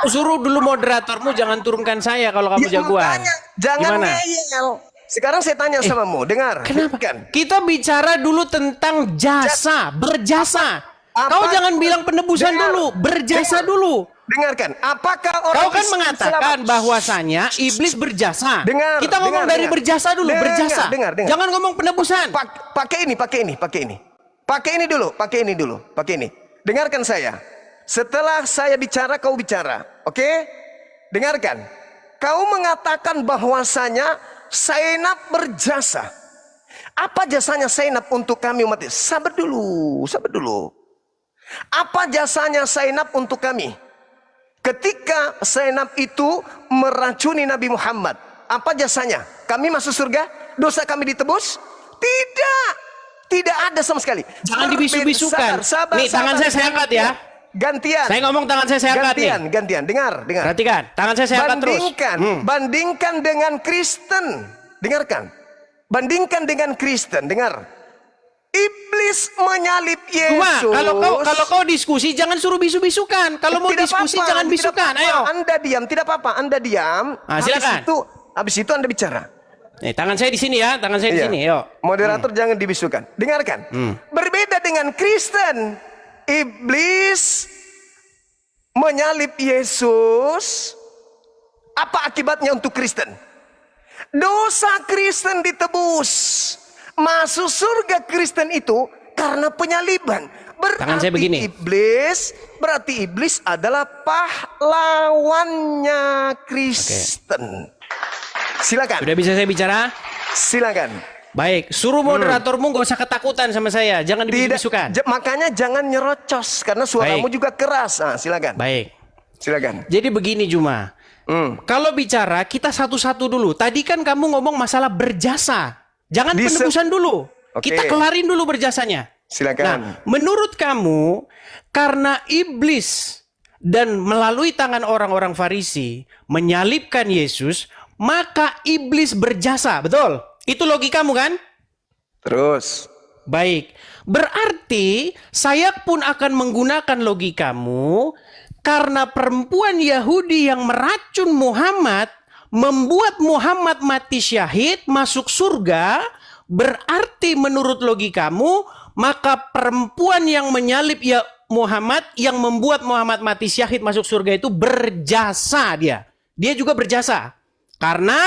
suruh dulu moderatormu jangan turunkan saya kalau kamu Ya, jagoan. makanya, jangan Gimana? ngeyel. Sekarang saya tanya samamu, dengar. Kenapa? Kan? Kita bicara dulu tentang jasa, berjasa. Kau jangan bilang penebusan Dengar. dulu, berjasa Dengar. dulu. Dengarkan, apakah orang Kau kan Islam mengatakan selamat? bahwasanya iblis berjasa. Dengar, Kita ngomong dengar, dari dengar. berjasa dulu, Dengar, berjasa. dengar. Jangan ngomong penebusan. Pakai ini. Pakai ini dulu. Dengarkan saya. Setelah saya bicara, kau bicara. Oke? Dengarkan. Kau mengatakan bahwasanya Zainab berjasa. Apa jasanya Zainab untuk kami umat Islam? Sabar dulu. Apa jasanya Zainab untuk kami? Ketika Zainab itu meracuni Nabi Muhammad, apa jasanya? Kami masuk surga? Dosa kami ditebus? Tidak ada sama sekali. Jangan dibisu-bisukan. Nih, tangan saya angkat ya. Gantian. Saya ngomong tangan saya angkat nih. Gantian. Dengar. Perhatikan, tangan saya angkat terus. Bandingkan dengan Kristen. Dengarkan. Bandingkan dengan Kristen. Dengar. Iblis menyalib Yesus. Kalau kau diskusi jangan suruh bisu-bisukan. Kalau mau diskusi jangan bisukan. Ayo. Anda diam, tidak apa-apa. Anda diam. Silakan. Habis itu Anda bicara. Nih, tangan saya di sini ya, tangan saya di sini. Yuk. Moderator jangan dibisukan. Dengarkan. Berbeda dengan Kristen. Iblis menyalib Yesus. Apa akibatnya untuk Kristen? Dosa Kristen ditebus. Masuk surga Kristen itu karena penyaliban. Tangan saya begini. Berarti iblis adalah pahlawannya Kristen. Silakan. Sudah bisa saya bicara? Silakan. Baik, suruh moderatormu gak usah ketakutan sama saya. Jangan dibisu-bisukan. Makanya jangan nyerocos karena suaramu juga keras. Silakan. Baik. Silakan. Jadi begini Juma. Kalau bicara kita satu-satu dulu. Tadi kan kamu ngomong masalah berjasa. Jangan penebusan dulu. Kita kelarin dulu berjasanya. Silakan. Nah, menurut kamu karena iblis dan melalui tangan orang-orang Farisi menyalibkan Yesus, maka iblis berjasa, betul? Itu logikamu kan? Terus. Baik. Berarti saya pun akan menggunakan logikamu karena perempuan Yahudi yang meracun Muhammad membuat Muhammad mati syahid masuk surga, berarti menurut logikamu maka perempuan yang menyalib ya Muhammad yang membuat Muhammad mati syahid masuk surga itu berjasa dia. Dia juga berjasa. Karena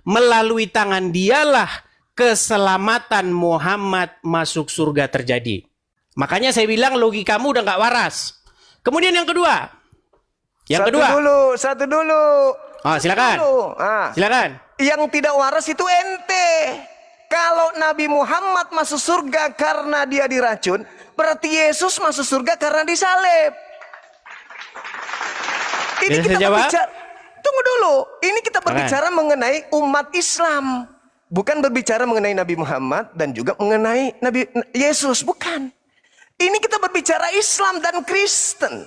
melalui tangan dialah keselamatan Muhammad masuk surga terjadi. Makanya saya bilang logikamu udah nggak waras. Kemudian yang kedua. Satu dulu. Silakan. Silakan. Yang tidak waras itu ente. Kalau Nabi Muhammad masuk surga karena dia diracun, berarti Yesus masuk surga karena disalib. Ini kita berbicara. Tunggu dulu. Ini kita berbicara mengenai umat Islam. Bukan berbicara mengenai Nabi Muhammad dan juga mengenai Nabi Yesus. Bukan. Ini kita berbicara Islam dan Kristen.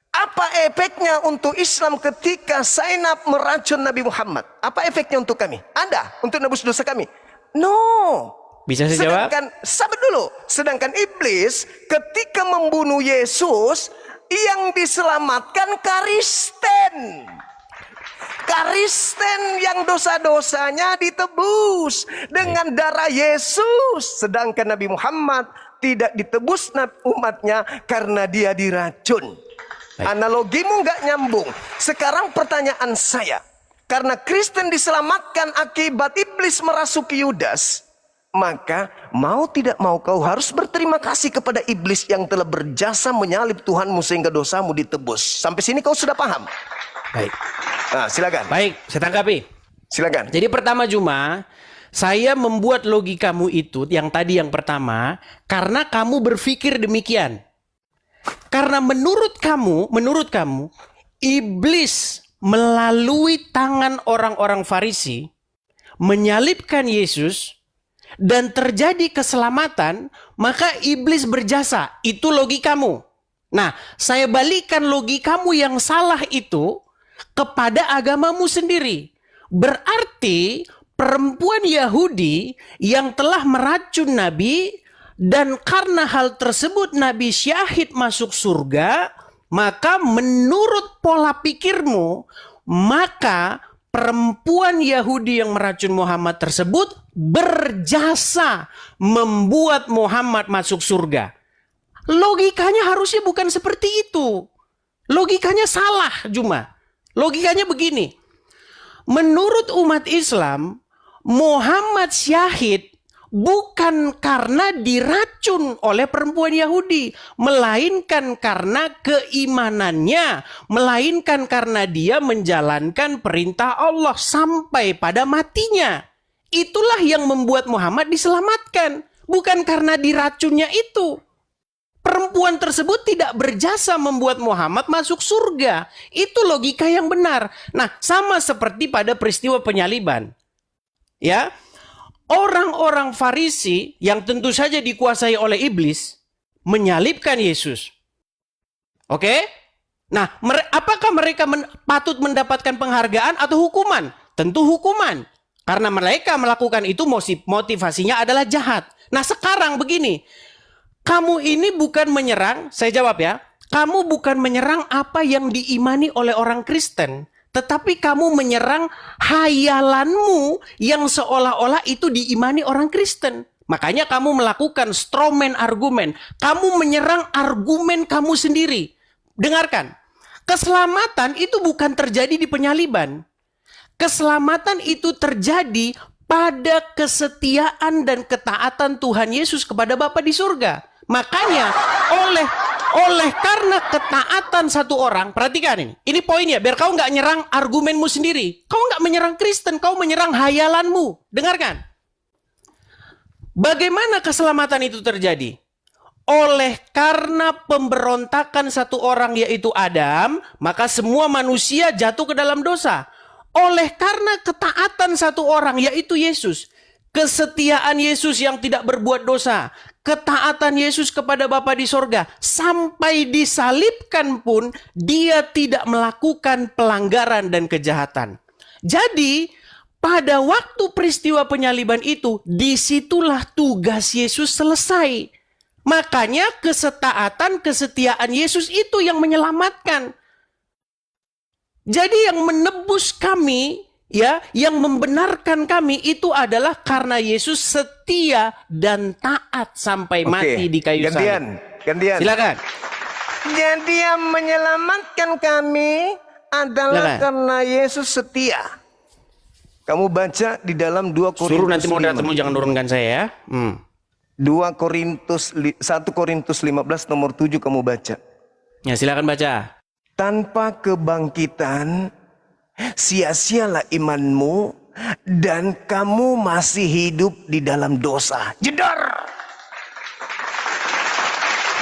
Apa efeknya untuk Islam ketika Zainab meracun Nabi Muhammad? Apa efeknya untuk kami? Anda, untuk nebus dosa kami? No. Bisa saya jawab? Sabar dulu. Sedangkan iblis ketika membunuh Yesus, yang diselamatkan Kristen. Kristen yang dosa-dosanya ditebus dengan darah Yesus. Sedangkan Nabi Muhammad tidak ditebus umatnya karena dia diracun. Analogimu nggak nyambung. Sekarang pertanyaan saya, karena Kristen diselamatkan akibat iblis merasuki Yudas, maka mau tidak mau kau harus berterima kasih kepada iblis yang telah berjasa menyalib Tuhanmu sehingga dosamu ditebus. Sampai sini kau sudah paham? Baik. Silakan. Baik, saya tanggapi. Silakan. Jadi pertama Juma, saya membuat logikamu itu yang tadi yang pertama karena kamu berpikir demikian. Karena menurut kamu, iblis melalui tangan orang-orang Farisi menyalibkan Yesus dan terjadi keselamatan, maka iblis berjasa. Itu logikamu. Nah, saya balikan logikamu yang salah itu kepada agamamu sendiri. Berarti perempuan Yahudi yang telah meracun Nabi dan karena hal tersebut Nabi syahid masuk surga, maka menurut pola pikirmu, maka perempuan Yahudi yang meracun Muhammad tersebut berjasa membuat Muhammad masuk surga. Logikanya harusnya bukan seperti itu. Logikanya salah, Juma. Logikanya begini. Menurut umat Islam, Muhammad syahid bukan karena diracun oleh perempuan Yahudi, melainkan karena keimanannya, melainkan karena dia menjalankan perintah Allah sampai pada matinya. Itulah yang membuat Muhammad diselamatkan, bukan karena diracunnya itu. Perempuan tersebut tidak berjasa membuat Muhammad masuk surga. Itu logika yang benar. Nah, sama seperti pada peristiwa penyaliban. Ya, orang-orang Farisi yang tentu saja dikuasai oleh iblis menyalibkan Yesus. Oke? Nah, apakah mereka patut mendapatkan penghargaan atau hukuman? Tentu hukuman. Karena mereka melakukan itu motivasinya adalah jahat. Nah, sekarang begini. Kamu ini bukan menyerang, saya jawab ya. Kamu bukan menyerang apa yang diimani oleh orang Kristen. Tetapi kamu menyerang hayalanmu yang seolah-olah itu diimani orang Kristen. Makanya kamu melakukan strawman argumen. Kamu menyerang argumen kamu sendiri. Dengarkan. Keselamatan itu bukan terjadi di penyaliban. Keselamatan itu terjadi pada kesetiaan dan ketaatan Tuhan Yesus kepada Bapa di surga. Makanya oleh karena ketaatan satu orang, perhatikan ini. Ini poinnya, biar kau nggak nyerang argumenmu sendiri. Kau nggak menyerang Kristen, kau menyerang hayalanmu. Dengarkan. Bagaimana keselamatan itu terjadi? Oleh karena pemberontakan satu orang yaitu Adam, maka semua manusia jatuh ke dalam dosa. Oleh karena ketaatan satu orang yaitu Yesus, kesetiaan Yesus yang tidak berbuat dosa, ketaatan Yesus kepada Bapa di sorga, sampai disalibkan pun dia tidak melakukan pelanggaran dan kejahatan. Jadi pada waktu peristiwa penyaliban itu, disitulah tugas Yesus selesai. Makanya kesetiaan Yesus itu yang menyelamatkan. Jadi yang menebus kami, ya, yang membenarkan kami itu adalah karena Yesus setia dan taat sampai mati di kayu salib. Gantian. Silakan. Jadi yang menyelamatkan kami adalah karena Yesus setia. Kamu baca di dalam 2 Korintus. Suruh nanti moderatormu jangan turunkan saya ya. 1 Korintus 15 nomor 7 kamu baca. Ya, silakan baca. Tanpa kebangkitan, sia-sialah imanmu dan kamu masih hidup di dalam dosa. Jedor.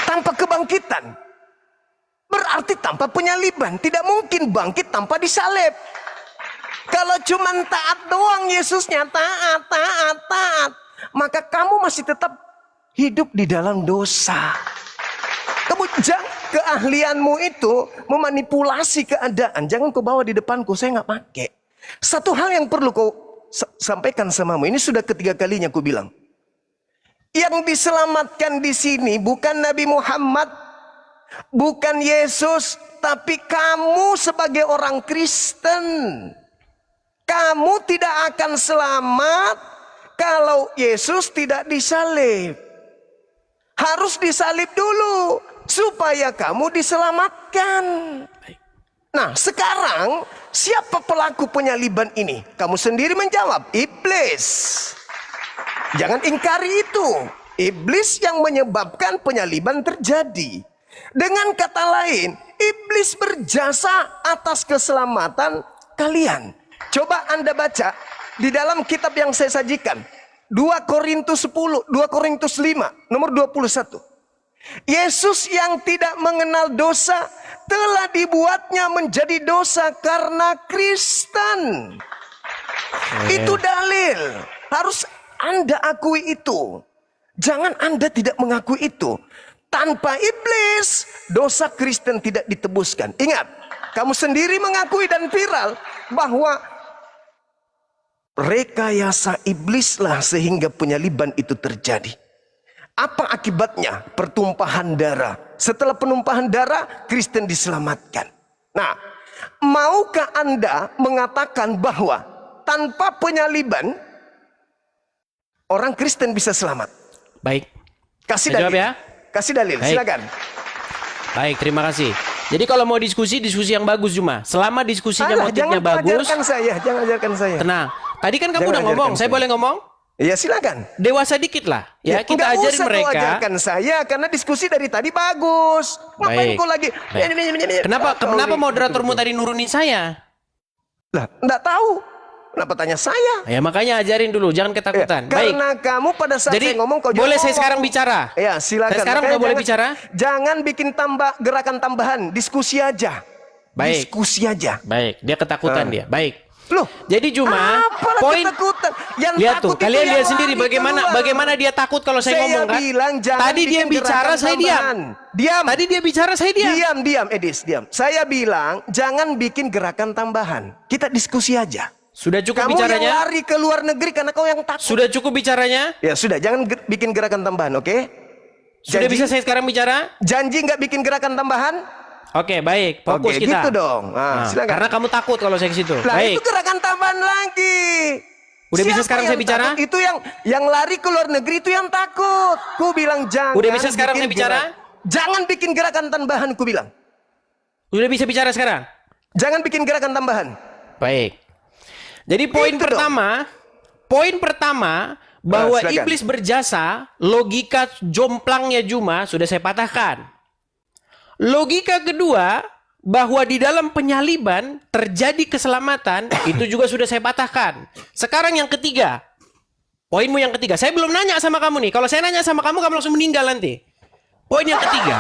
Tanpa kebangkitan. Berarti tanpa penyaliban. Tidak mungkin bangkit tanpa disalib. Kalau cuma taat doang Yesusnya, taat. Maka kamu masih tetap hidup di dalam dosa. Kamu keahlianmu itu memanipulasi keadaan. Jangan kau bawa di depanku, saya nggak pakai. Satu hal yang perlu kau sampaikan samamu. Ini sudah ketiga kalinya aku bilang. Yang diselamatkan di sini bukan Nabi Muhammad, bukan Yesus, tapi kamu sebagai orang Kristen. Kamu tidak akan selamat kalau Yesus tidak disalib. Harus disalib dulu supaya kamu diselamatkan. Nah, sekarang siapa pelaku penyaliban ini? Kamu sendiri menjawab, iblis. Jangan ingkari itu. Iblis yang menyebabkan penyaliban terjadi. Dengan kata lain, iblis berjasa atas keselamatan kalian. Coba Anda baca di dalam kitab yang saya sajikan. 2 Korintus 10, 2 Korintus 5, nomor 21. Yesus yang tidak mengenal dosa telah dibuatnya menjadi dosa karena Kristen. Itu dalil. Harus Anda akui itu. Jangan Anda tidak mengakui itu. Tanpa iblis, dosa Kristen tidak ditebuskan. Ingat, kamu sendiri mengakui dan viral bahwa rekayasa iblislah sehingga penyaliban itu terjadi. Apa akibatnya? Pertumpahan darah. Setelah penumpahan darah, Kristen diselamatkan. Nah, maukah Anda mengatakan bahwa tanpa penyaliban, orang Kristen bisa selamat? Baik. Kasih Saya dalil. jawab ya. Kasih dalil, Baik. silakan. Baik, terima kasih. Jadi kalau mau diskusi yang bagus cuma. Selama diskusinya motifnya Jangan bagus, ajarkan saya, jangan ajarkan saya. tenang. Tadi kan kamu Jangan udah ngomong, ajarkan saya saya. boleh ngomong? Ya silakan. Dewasa dikit lah. Ya, kita nggak ajarin usah kau mereka. ajarkan saya karena diskusi dari tadi bagus. Ngapain Baik. kau lagi? Baik. Kenapa moderatormu tadi nurunin saya? Lah, enggak tahu. Kenapa tanya saya? Ya makanya ajarin dulu, jangan ketakutan. Baik. Karena kamu pada saat Jadi, saya ngomong kau juga boleh saya ngomong. sekarang bicara? Ya, silakan. Saya sekarang Makanya udah boleh bicara? Jangan bikin gerakan tambahan, diskusi aja. Baik. Diskusi aja. Baik, dia ketakutan dia. Baik. Loh, Jadi cuma apalah poin ketakutan? Yang lihat takut tuh, itu kalian yang lihat sendiri lari bagaimana keluar. dia takut kalau saya ngomong kan? Bilang jangan Tadi dia bikin bicara, gerakan saya diam. tambahan. Diam. Tadi dia bicara, saya diam. Diam, Edis, diam. Saya bilang jangan bikin gerakan tambahan. Kita diskusi aja. Sudah cukup Kamu bicaranya? yang lari ke luar negeri karena kau yang takut. Sudah cukup bicaranya? Ya sudah, jangan bikin gerakan tambahan, oke? Sudah Janji? bisa saya sekarang bicara? Janji nggak bikin gerakan tambahan? Oke, baik. Fokus Oke, kita. gitu dong. Nah, silakan. Karena kamu takut kalau saya ke situ. Lah Baik. itu gerakan tambahan lagi. Udah bisa Siapa sekarang yang saya bicara? takut? Itu yang lari ke luar negeri itu yang takut. Ku bilang jangan. Udah bisa sekarang bikin saya bicara? Jangan bikin gerakan tambahan, ku bilang. Sudah bisa bicara sekarang? Jangan bikin gerakan tambahan. Baik. Jadi poin Itu pertama bahwa silakan. iblis berjasa, logika jomplangnya Juma sudah saya patahkan. Logika kedua bahwa di dalam penyaliban terjadi keselamatan itu juga sudah saya patahkan. Sekarang yang ketiga. Poinmu yang ketiga. Saya belum nanya sama kamu nih. Kalau saya nanya sama kamu langsung meninggal nanti. Poin yang ketiga.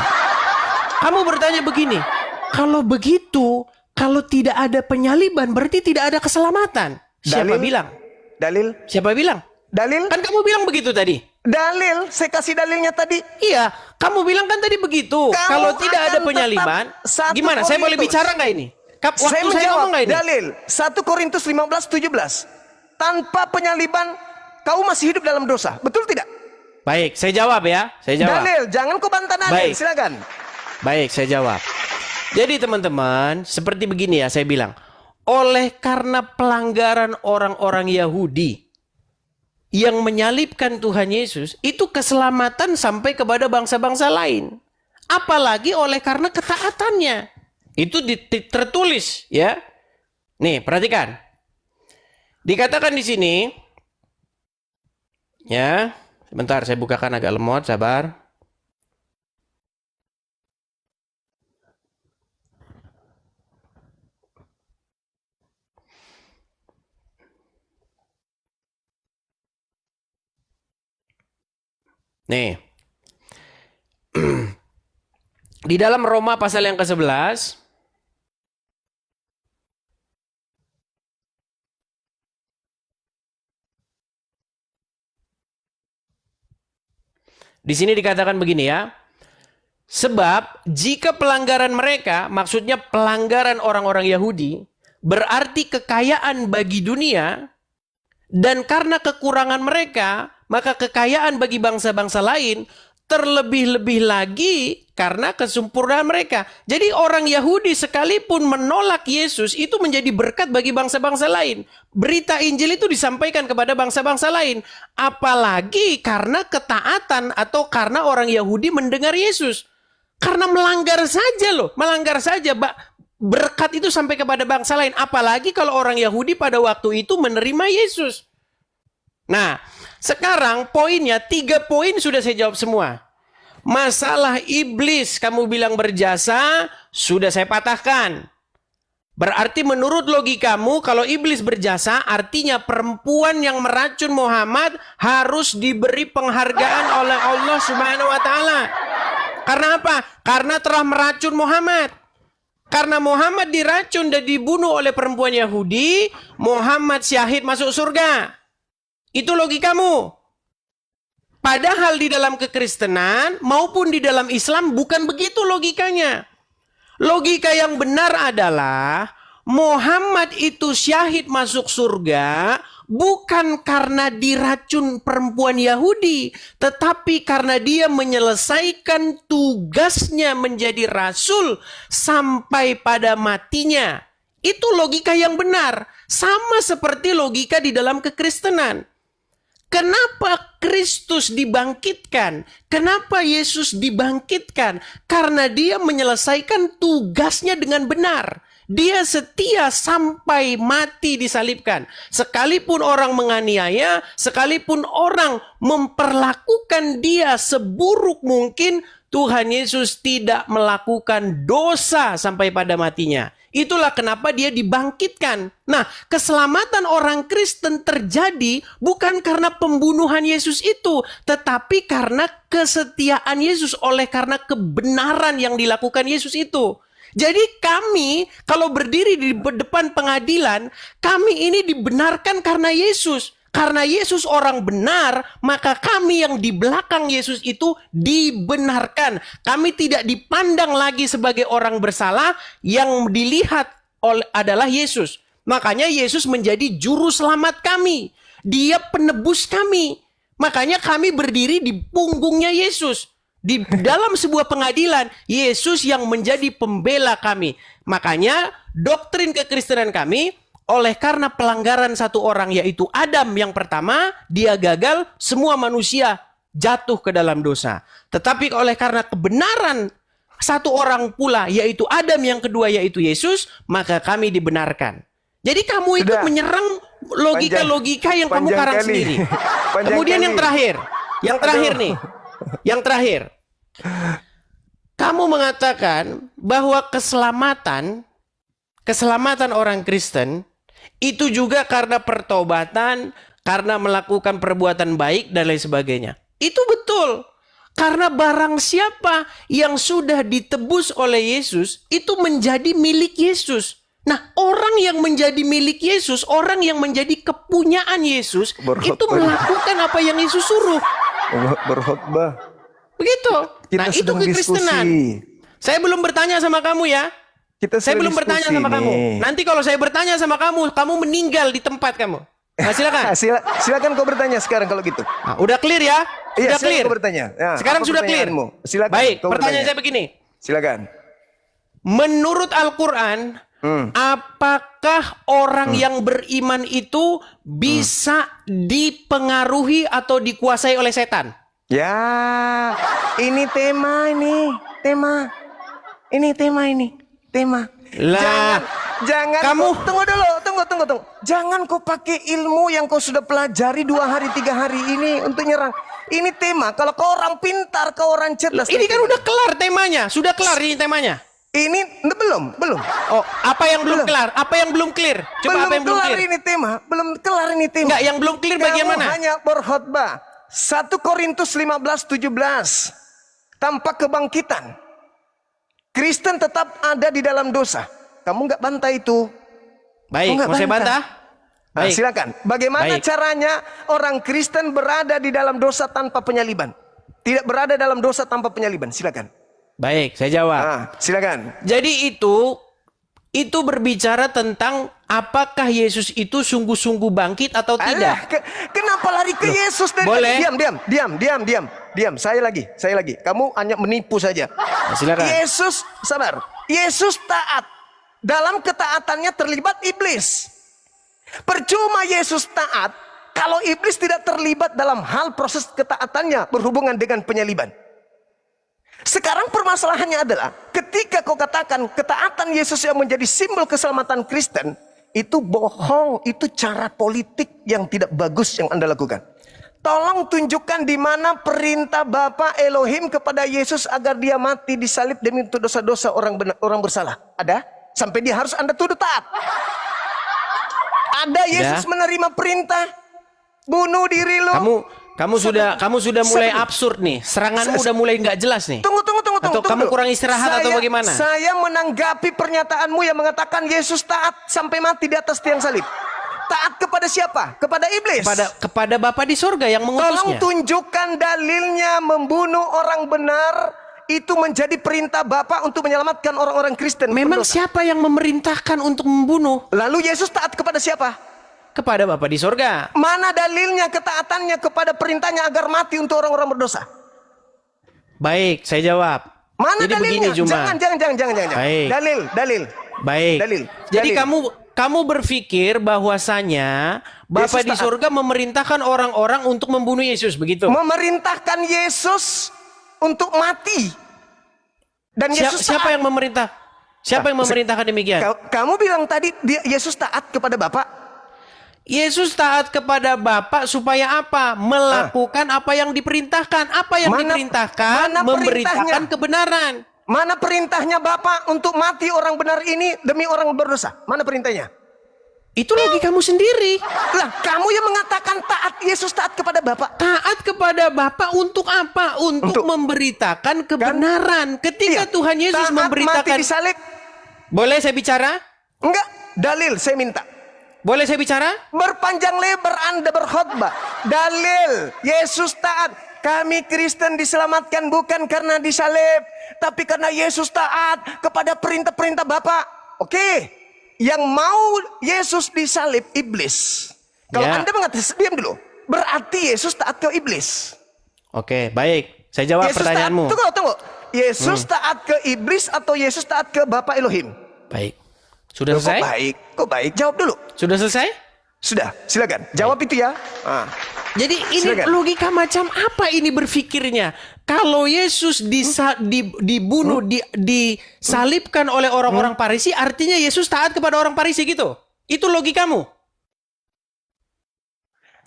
Kamu bertanya begini. Kalau begitu, kalau tidak ada penyaliban berarti tidak ada keselamatan. Siapa Dalil? bilang? Dalil? Siapa bilang? Dalil? Kan kamu bilang begitu tadi. Dalil? Saya kasih dalilnya tadi. Iya, kamu bilang kan tadi begitu. Kamu Kalau tidak ada akan penyaliban, tetap 1 gimana? Saya boleh Korintus. bicara nggak ini? Waktu Saya saya menjawab ngomong nggak ini? dalil 1 Korintus 15:17. Tanpa penyaliban kau masih hidup dalam dosa. Betul tidak? Baik, saya jawab ya. Saya jawab. Dalil, jangan kau bantah dalil. Baik. Silakan. Baik, saya jawab. Jadi teman-teman, seperti begini ya saya bilang. Oleh karena pelanggaran orang-orang Yahudi yang menyalibkan Tuhan Yesus, itu keselamatan sampai kepada bangsa-bangsa lain. Apalagi oleh karena ketaatannya. Itu tertulis ya. Nih, perhatikan. Dikatakan di sini ya, sebentar saya bukakan agak lemot, sabar. Nih. Di dalam Roma pasal yang ke-11 di sini dikatakan begini ya. Sebab jika pelanggaran mereka, maksudnya pelanggaran orang-orang Yahudi, berarti kekayaan bagi dunia, dan karena kekurangan mereka, maka kekayaan bagi bangsa-bangsa lain, terlebih-lebih lagi karena kesempurnaan mereka. Jadi orang Yahudi sekalipun menolak Yesus, itu menjadi berkat bagi bangsa-bangsa lain. Berita Injil itu disampaikan kepada bangsa-bangsa lain. Apalagi karena ketaatan atau karena orang Yahudi mendengar Yesus. Karena melanggar saja loh, melanggar saja. Berkat itu sampai kepada bangsa lain. Apalagi kalau orang Yahudi pada waktu itu menerima Yesus. Nah, sekarang poinnya 3 poin sudah saya jawab semua. Masalah iblis kamu bilang berjasa, sudah saya patahkan. Berarti menurut logikamu kalau iblis berjasa artinya perempuan yang meracun Muhammad harus diberi penghargaan oleh Allah Subhanahu wa taala. Karena apa? Karena telah meracun Muhammad. Karena Muhammad diracun dan dibunuh oleh perempuan Yahudi, Muhammad syahid masuk surga. Itu logikamu. Padahal di dalam kekristenan maupun di dalam Islam bukan begitu logikanya. Logika yang benar adalah Muhammad itu syahid masuk surga bukan karena diracun perempuan Yahudi, tetapi karena dia menyelesaikan tugasnya menjadi rasul sampai pada matinya. Itu logika yang benar, sama seperti logika di dalam kekristenan. Kenapa Kristus dibangkitkan? Kenapa Yesus dibangkitkan? Karena dia menyelesaikan tugasnya dengan benar. Dia setia sampai mati disalibkan. Sekalipun orang menganiaya, sekalipun orang memperlakukan dia seburuk mungkin, Tuhan Yesus tidak melakukan dosa sampai pada matinya. Itulah kenapa dia dibangkitkan. Nah, keselamatan orang Kristen terjadi bukan karena pembunuhan Yesus itu, tetapi karena kesetiaan Yesus, oleh karena kebenaran yang dilakukan Yesus itu. Jadi kami kalau berdiri di depan pengadilan, kami ini dibenarkan karena Yesus. Karena Yesus orang benar, maka kami yang di belakang Yesus itu dibenarkan. Kami tidak dipandang lagi sebagai orang bersalah, yang dilihat adalah Yesus. Makanya Yesus menjadi juru selamat kami. Dia penebus kami. Makanya kami berdiri di punggungnya Yesus. Di dalam sebuah pengadilan, Yesus yang menjadi pembela kami. Makanya doktrin kekristenan kami, oleh karena pelanggaran satu orang yaitu Adam yang pertama, dia gagal, semua manusia jatuh ke dalam dosa. Tetapi oleh karena kebenaran satu orang pula yaitu Adam yang kedua yaitu Yesus, maka kami dibenarkan. Jadi kamu itu menyerang logika-logika yang kamu karang sendiri. Kemudian yang terakhir. Kamu mengatakan bahwa keselamatan orang Kristen itu juga karena pertobatan, karena melakukan perbuatan baik dan lain sebagainya. Itu betul. Karena barang siapa yang sudah ditebus oleh Yesus, itu menjadi milik Yesus. Nah, orang yang menjadi milik Yesus, orang yang menjadi kepunyaan Yesus, itu melakukan apa yang Yesus suruh. Berkhotbah. Begitu. Nah, itu kekristenan. Saya belum bertanya sama kamu ya. Saya belum bertanya sama kamu. Nanti kalau saya bertanya sama kamu, kamu meninggal di tempat kamu. Nah, silakan. Silakan kau bertanya sekarang kalau gitu. Nah, udah clear ya? Sudah clear. Kau bertanya. Ya, sekarang sudah clear. Silakan. Baik, pertanyaan saya begini. Silakan. Menurut Al-Quran, apakah orang yang beriman itu bisa dipengaruhi atau dikuasai oleh setan? Ya, ini tema ini. Lah, jangan kamu tunggu dulu. Jangan kau pakai ilmu yang kau sudah pelajari 2 hari 3 hari ini untuk nyerang. Ini tema. Kalau kau orang pintar, kau orang cerdas. Ini kan udah kelar temanya. Sudah kelar ini temanya. Ini belum. Oh, apa yang belum kelar? Apa yang belum clear? Coba apa yang belum clear? Belum kelar ini tema. Enggak, yang belum clear bagian mana? Hanya berkhotbah. 1 Korintus 15:17. Tanpa kebangkitan, Kristen tetap ada di dalam dosa. Kamu nggak bantah itu. Baik, mau saya bantah? Nah, silakan. Bagaimana caranya orang Kristen berada di dalam dosa tanpa penyaliban? Tidak berada dalam dosa tanpa penyaliban. Silakan. Baik, saya jawab. Silakan. Jadi itu berbicara tentang apakah Yesus itu sungguh-sungguh bangkit atau tidak. Kenapa lari ke Yesus? Boleh. Diam. Saya lagi. Kamu hanya menipu saja. Nah, silakan. Sabar. Yesus taat. Dalam ketaatannya terlibat iblis. Percuma Yesus taat kalau iblis tidak terlibat dalam hal proses ketaatannya berhubungan dengan penyaliban. Sekarang permasalahannya adalah ketika kau katakan ketaatan Yesus yang menjadi simbol keselamatan Kristen, itu bohong, itu cara politik yang tidak bagus yang Anda lakukan. Tolong tunjukkan di mana perintah Bapa Elohim kepada Yesus agar dia mati disalib demi untuk dosa-dosa orang bersalah. Ada? Sampai dia harus Anda tuduh taat. Ada Yesus menerima perintah bunuh diri lu. Kamu sudah mulai absurd nih. Seranganmu udah mulai nggak jelas nih. Tunggu. Atau kamu kurang istirahat atau bagaimana? Saya menanggapi pernyataanmu yang mengatakan Yesus taat sampai mati di atas tiang salib. Taat kepada siapa? Kepada iblis. Kepada Bapa di surga yang mengutusnya. Tolong tunjukkan dalilnya membunuh orang benar itu menjadi perintah Bapa untuk menyelamatkan orang-orang Kristen. Memang siapa yang memerintahkan untuk membunuh? Lalu Yesus taat kepada siapa? kepada Bapa di sorga. Mana dalilnya ketaatannya kepada perintahnya agar mati untuk orang-orang berdosa? Baik, saya jawab. Mana Jadi dalilnya? begini Juma. Jangan. Baik. Dalil. Baik. Dalil. Jadi Dalil. kamu berpikir bahwasanya Bapa Yesus di taat. sorga memerintahkan orang-orang untuk membunuh Yesus, begitu? Memerintahkan Yesus untuk mati. Dan Yesus Siapa taat. yang memerintah? Siapa yang memerintahkan demikian? Kamu bilang tadi Yesus taat kepada Bapa. Yesus taat kepada Bapa supaya apa? Melakukan apa yang diperintahkan. Apa yang diperintahkan? mana Memberitakan perintahnya? kebenaran. Mana perintahnya Bapa untuk mati orang benar ini demi orang berdosa? Mana perintahnya? Itu logikamu sendiri. Lah, kamu yang mengatakan taat, Yesus taat kepada Bapa. Taat kepada Bapa untuk apa? Untuk memberitakan kebenaran. Ketika Iya. Tuhan Yesus Taat mati memberitakan. disalib. Boleh saya bicara? Enggak, dalil saya minta. Boleh saya bicara? Berpanjang lebar Anda berkhotbah. Dalil, Yesus taat. Kami Kristen diselamatkan bukan karena disalib, tapi karena Yesus taat kepada perintah-perintah Bapa. Oke. Yang mau Yesus disalib iblis. Kalau Ya. Anda mengatakan, diam dulu. Berarti Yesus taat ke iblis. Oke, baik. Saya jawab Yesus pertanyaanmu. Taat, tunggu. Yesus taat ke iblis atau Yesus taat ke Bapa Elohim? Baik. Sudah Loh, selesai? Kok baik? Jawab dulu. Sudah selesai? Sudah, silakan. Jawab itu ya. Jadi ini Silakan. logika macam apa ini berpikirnya? Kalau Yesus dibunuh, disalibkan oleh orang-orang Farisi, artinya Yesus taat kepada orang Farisi gitu? Itu logikamu?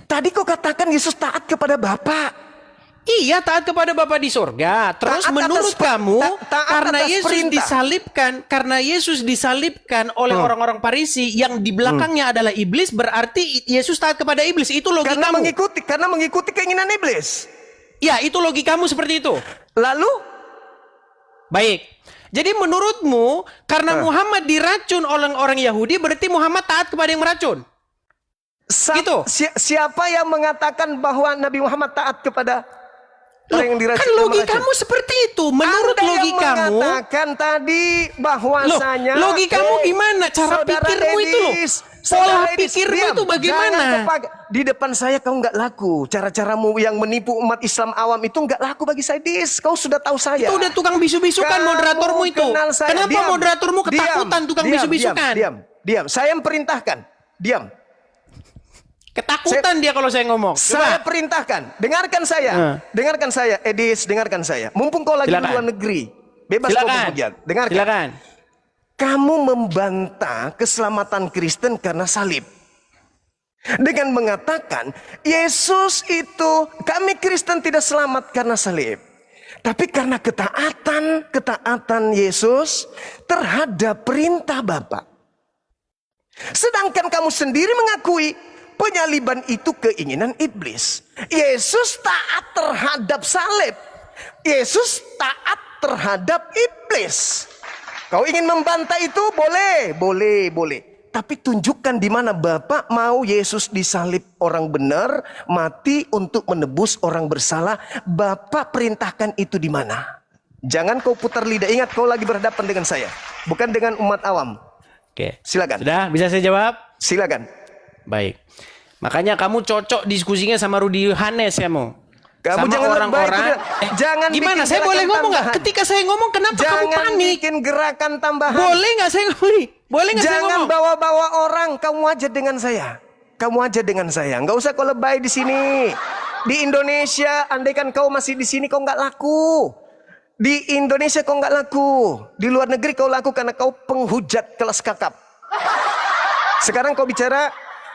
Tadi kau katakan Yesus taat kepada Bapa. Iya, taat kepada Bapa di sorga. Terus Taat menurut atas kamu, taat karena atas Yesus disalibkan oleh orang-orang Farisi yang di belakangnya adalah iblis, berarti Yesus taat kepada iblis. Itu Karena logikamu. mengikuti keinginan iblis. Ya, itu logikamu seperti itu. Lalu Baik. Jadi menurutmu, karena Muhammad diracun oleh orang Yahudi, berarti Muhammad taat kepada yang meracun? Gitu. Siapa yang mengatakan bahwa Nabi Muhammad taat kepada orang yang diracun? Kan logikamu seperti itu. Menurut Anda yang logikamu, mengatakan tadi bahwasanya logikamu gimana? Cara Saudara pikirmu itu loh. Dennis, Pola Saudara Dennis, pikirmu diam. itu bagaimana? Di depan saya kau nggak laku. Cara-caramu yang menipu umat Islam awam itu nggak laku bagi saya, Dis. Kau sudah tahu saya. Itu udah tukang bisu-bisukan Kamu moderatormu itu. kenal saya. Kenapa Diam. moderatormu ketakutan tukang bisu-bisukan? Diam. Saya perintahkan. Diam. Ketakutan dia kalau saya ngomong. Saya Coba. perintahkan. Dengarkan saya. Dengarkan saya, Edis. Dengarkan saya. Mumpung kau lagi di Silakan. luar negeri. Bebas kau Silakan. berhujat. Dengarkan. Silakan. Kamu membantah keselamatan Kristen karena salib. Dengan mengatakan, Yesus itu, kami Kristen tidak selamat karena salib. Tapi karena ketaatan Yesus terhadap perintah Bapa. Sedangkan kamu sendiri mengakui penyaliban itu keinginan iblis. Yesus taat terhadap salib. Yesus taat terhadap iblis. Kau ingin membantah itu? Boleh. Tapi tunjukkan di mana Bapa mau Yesus disalib orang benar, mati untuk menebus orang bersalah. Bapa perintahkan itu di mana? Jangan kau putar lidah. Ingat kau lagi berhadapan dengan saya, bukan dengan umat awam. Oke. Silakan. Sudah, bisa saya jawab? Silakan. Baik. Makanya kamu cocok diskusinya sama Rudi Yohanes kamu. Kamu Sama jangan orang-orang. jangan Gimana? bikin Saya boleh gerakan ngomong nggak? tambahan. Ketika saya ngomong, kenapa kamu Jangan panik? bikin gerakan tambahan. Boleh nggak saya ngomong? Boleh nggak saya Jangan ngomong? bawa-bawa orang. Kamu aja dengan saya. Nggak usah kau lebay di sini. Di Indonesia, andaikan kau masih di sini, kau nggak laku. Di Indonesia kau nggak laku. Di luar negeri kau laku karena kau penghujat kelas kakap. Sekarang kau bicara.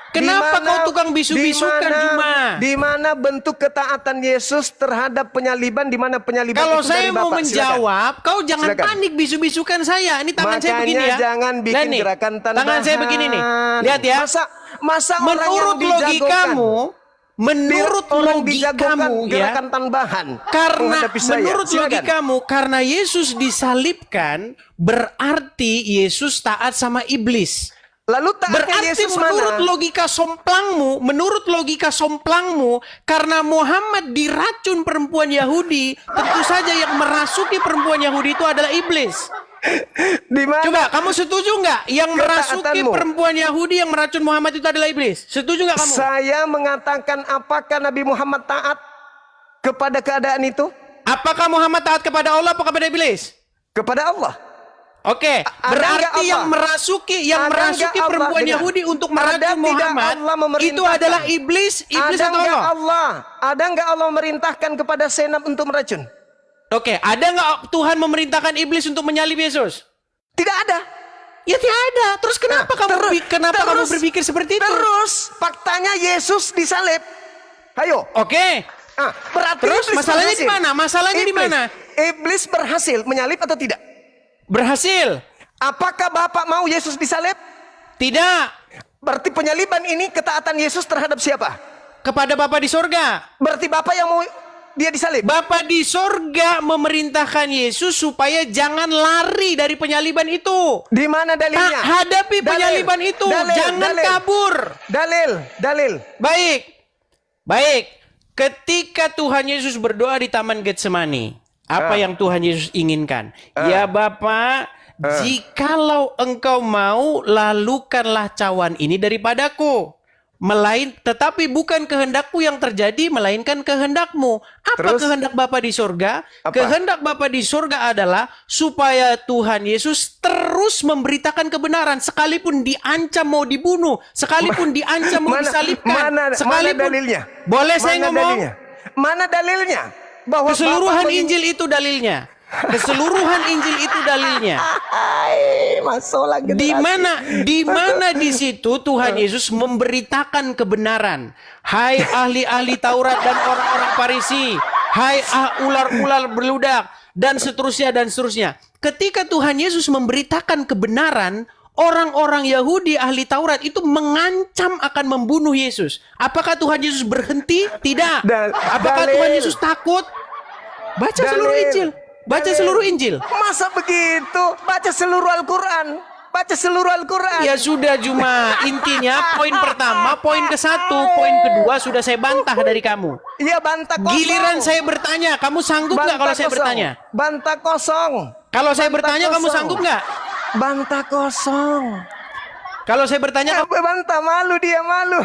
Kenapa kau tukang bisu-bisukan, Juma? Di mana bentuk ketaatan Yesus terhadap penyaliban? Di mana penyaliban Kalau itu saya dari mau Bapa? menjawab, kau jangan Silakan. panik bisu-bisukan saya. Ini tangan saya Makanya begini ya. jangan bikin Lihat nih, gerakan tambahan. tangan saya begini nih. Lihat ya. Masa orang yang Menurut logikamu, menurut orang dijagokan logikamu ya. gerakan tambahan Karena menghadapi saya. menurut Silakan. logikamu, karena Yesus disalibkan, berarti Yesus taat sama iblis. Lalu taatnya Berarti Yesus menurut logika somplangmu, karena Muhammad diracun perempuan Yahudi, tentu saja yang merasuki perempuan Yahudi itu adalah iblis. Di mana? Coba kamu setuju nggak yang merasuki Ketaatanmu. perempuan Yahudi yang meracun Muhammad itu adalah iblis? Setuju nggak kamu? Saya mengatakan apakah Nabi Muhammad taat kepada keadaan itu? Apakah Muhammad taat kepada Allah atau kepada iblis? Kepada Allah. Oke, Ada nggak berarti Allah? yang merasuki Ada nggak Allah? perempuan Dengar. Yahudi untuk Ada meracun tidak Muhammad Allah memerintahkan? itu adalah iblis Ada atau nggak Allah? Allah? Ada nggak Allah merintahkan kepada Senap untuk meracun? Oke, ada nggak Tuhan memerintahkan iblis untuk menyalib Yesus? Tidak ada. Ya tidak ada. Terus kenapa kamu berpikir seperti itu? Terus faktanya Yesus disalib. Ayo. Oke. Berarti Terus iblis masalahnya berhasil. di mana? Masalahnya di mana? Iblis berhasil menyalib atau tidak? Berhasil? Apakah Bapak mau Yesus disalib? Tidak. Berarti penyaliban ini ketaatan Yesus terhadap siapa? Kepada Bapa di sorga. Berarti Bapak yang mau dia disalib? Bapa di sorga memerintahkan Yesus supaya jangan lari dari penyaliban itu. Di mana dalilnya? Hadapi penyaliban itu. Jangan kabur. Dalil. Baik. Ketika Tuhan Yesus berdoa di Taman Getsemani, apa yang Tuhan Yesus inginkan? Ya Bapa, jikalau engkau mau, lalukanlah cawan ini daripadaku. Tetapi bukan kehendakku yang terjadi, melainkan kehendakmu. Apa kehendak Bapa di sorga? Kehendak Bapa di sorga adalah supaya Tuhan Yesus terus memberitakan kebenaran, sekalipun diancam mau dibunuh, sekalipun diancam mau disalibkan, mana dalilnya? Boleh saya ngomong? Mana dalilnya? Bahwa Keseluruhan Injil itu dalilnya. Keseluruhan Injil itu dalilnya. Di mana di situ Tuhan Yesus memberitakan kebenaran. Hai ahli-ahli Taurat dan orang-orang Farisi, hai ular-ular beludak dan seterusnya. Ketika Tuhan Yesus memberitakan kebenaran, orang-orang Yahudi ahli Taurat itu mengancam akan membunuh Yesus. Apakah Tuhan Yesus berhenti? Tidak. Apakah Tuhan Yesus takut? Baca seluruh Injil. Baca seluruh Injil. Masa begitu? Baca seluruh Al-Quran. Ya sudah, cuma intinya poin pertama, poin ke-1, poin kedua sudah saya bantah dari kamu. Iya, bantah kosong. Giliran saya bertanya, kamu sanggup nggak kalau saya bertanya? Bantah kosong. Kalau saya bertanya, kamu sanggup nggak? Bantah kosong. Kalau saya bertanya, Bantah, malu dia, malu.